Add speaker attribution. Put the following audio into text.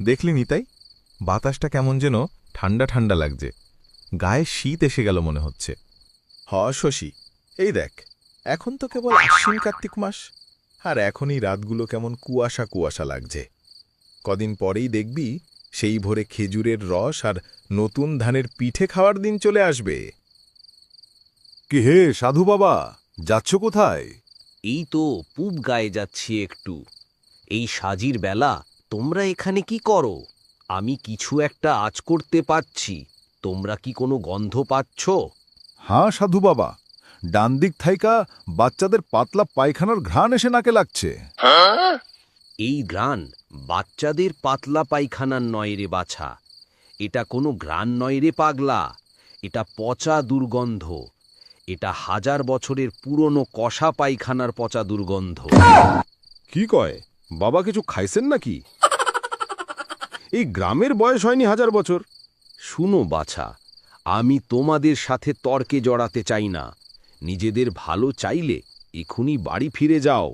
Speaker 1: দেখলি নিতাই, বাতাসটা কেমন যেন ঠান্ডা ঠান্ডা লাগছে, গায়ে শীত এসে গেল মনে হচ্ছে।
Speaker 2: শশী, এই দেখ, এখন তো কেবল আশ্বিন কার্তিক মাস, আর এখনই রাতগুলো কেমন কুয়াশা কুয়াশা লাগছে। কদিন পরেই দেখবি সেই ভোরে খেজুরের রস আর নতুন ধানের পিঠে খাওয়ার দিন চলে আসবে।
Speaker 3: কি হে সাধু বাবা, যাচ্ছ কোথায়?
Speaker 4: এই তো পূব গায়ে যাচ্ছি একটু। এই সাজির বেলা তোমরা এখানে কি করো? আমি কিছু একটা আঁচ করতে পাচ্ছি, তোমরা কি কোনো গন্ধ পাচ্ছ?
Speaker 3: হাঁ সাধু বাবা, ডান দিক থাইকা বাচ্চাদের পাতলা পায়খানার ঘ্রাণ এসে নাকে লাগছে।
Speaker 4: এই ঘ্রাণ বাচ্চাদের পাতলা পায়খানার নয় রে বাছা, এটা কোনো ঘ্রাণ নয় রে পাগলা, এটা পচা দুর্গন্ধ। এটা 1000 বছরের পুরনো কষা পায়খানার পচা দুর্গন্ধ।
Speaker 3: কি কয় বাবা, কিছু খাইছেন নাকি? এই গ্রামের বয়স হয়নি 1000 বছর।
Speaker 4: শুনো বাছা, আমি তোমাদের সাথে তর্কে জড়াতে চাই না। নিজেদের ভালো চাইলে এখুনি বাড়ি ফিরে যাও।